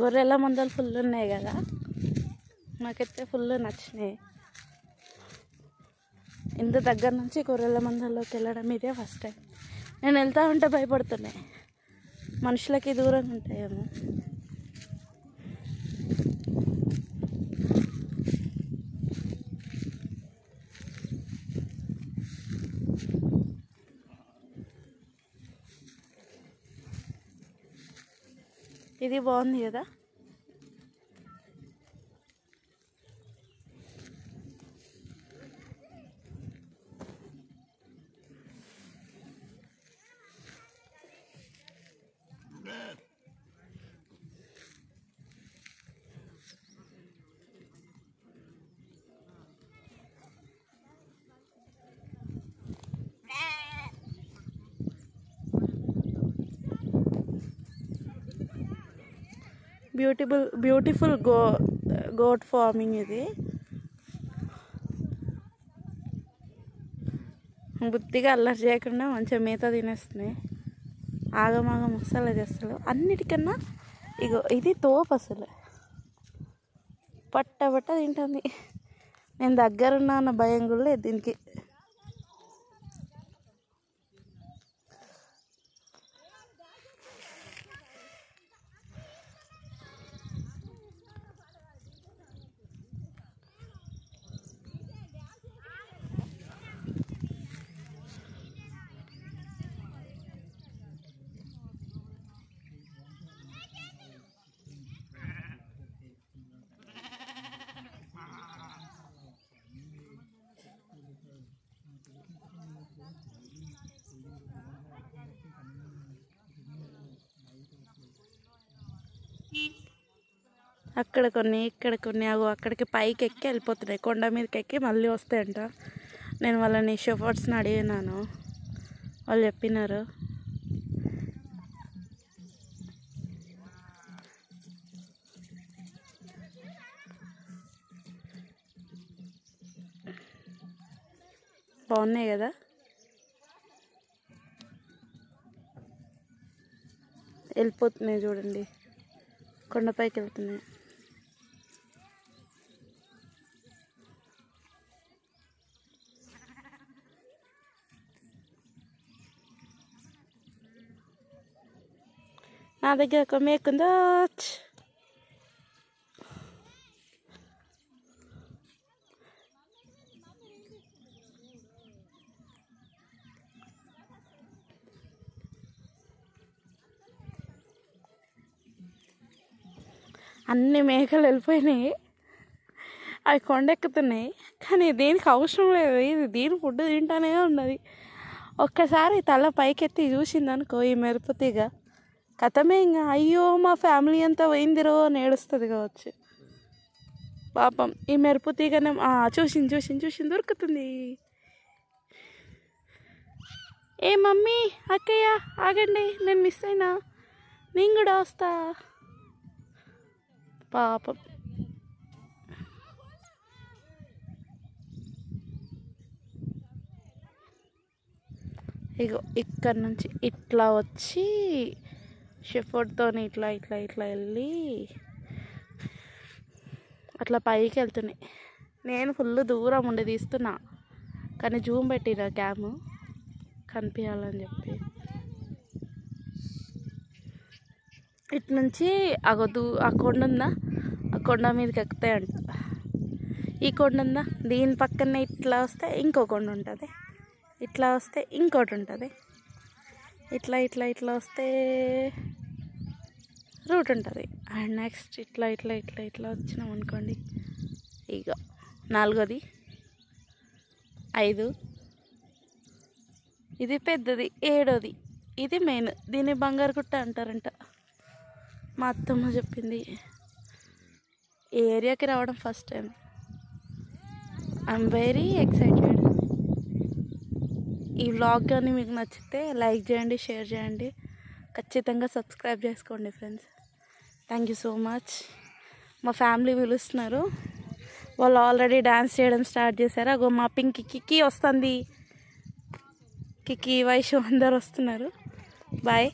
గొర్రెల మందలు ఫుల్ ఉన్నాయి కదా, నాకైతే ఫుల్ నచ్చినాయి. ఇంత దగ్గర నుంచి గొర్రెల మందల్లోకి వెళ్ళడం ఇదే ఫస్ట్ టైం. నేను వెళ్తా ఉంటే భయపడుతున్నాయి, మనుషులకి దూరంగా ఉంటాయేమో. ఇది బాగుంది కదా. బ్యూటిఫుల్ గోట్ ఫార్మింగ్ ఇది. బుద్ధిగా అల్లరి చేయకుండా మంచిగా మేత తినేస్తున్నాయి. ఆగమాగం అస్సలు చేస్తారు. అన్నిటికన్నా ఇగో ఇది తోపు, అసలు పట్ట తింటుంది. నేను దగ్గరున్నా అన్న భయం కూడా లేదు దీనికి. అక్కడ కొన్ని ఇక్కడ కొన్ని అక్కడికి పైకి ఎక్కి వెళ్ళిపోతున్నాయి. కొండ మీదకి ఎక్కి మళ్ళీ వస్తాయంట. నేను వాళ్ళని షెఫర్డ్స్ని అడిగినాను, వాళ్ళు చెప్పినారు. బాగున్నాయి కదా. వెళ్ళిపోతున్నాయి చూడండి, కొండపైకి వెళ్తున్నాయి. నా దగ్గర ఒక మేకుందో. అన్ని మేకలు వెళ్ళిపోయినాయి, అవి కొండెక్కుతున్నాయి. కానీ దీనికి అవసరం లేదు, ఇది దీని ఫుడ్ తింటానే ఉన్నది. ఒక్కసారి తల పైకెత్తి చూసిందనుకో ఈ మెరుపుతీగ, కథమే ఇంకా. అయ్యో మా ఫ్యామిలీ అంతా పోయిందిరో అని ఏడుస్తుంది కావచ్చు పాపం. ఈ మెరుపుతీగనే చూసి దొరుకుతుంది. ఏ మమ్మీ, అక్కయ్య ఆగండి, నేను మిస్ అయినా, నేను కూడా వస్తా. పాపం ఇగో ఇక్కడ నుంచి ఇట్లా వచ్చి షెఫర్డ్తో ఇట్లా వెళ్ళి అట్లా పైకి వెళ్తున్నాయి. నేను ఫుల్ దూరం ఉండి తీస్తున్నా, కానీ జూమ్ పెట్టిన క్యామ్ కనిపించాలని చెప్పి. ఇటు నుంచి ఆ కొండ ఉందా, ఆ కొండ మీదకి ఎక్కుతాయంట. ఈ కొండ ఉందా, దీని పక్కనే ఇట్లా వస్తే ఇంకో కొండ ఉంటుంది, ఇట్లా వస్తే ఇంకోటి ఉంటుంది, ఇట్లా వస్తే రూట్ ఉంటుంది. అండ్ నెక్స్ట్ ఇట్లా వచ్చినాం అనుకోండి, ఇక 4ది 5, ఇది పెద్దది 7ది, ఇది మెయిన్. దీన్ని బంగారు గుట్ట అంటారంట, మా అత్తమ్మ చెప్పింది. ఈ ఏరియాకి రావడం first time. I'm very excited. ఈ వ్లాగ్ కానీ మీకు నచ్చితే లైక్ చేయండి, షేర్ చేయండి, ఖచ్చితంగా సబ్స్క్రైబ్ చేసుకోండి friends. Thank you so much. మా ఫ్యామిలీ పిలుస్తున్నారు, వాళ్ళు ఆల్రెడీ డ్యాన్స్ చేయడం స్టార్ట్ చేశారు. అగో మా పింకి కిక్కి వస్తుంది, కిక్కి వైషు అందరు వస్తున్నారు. బాయ్.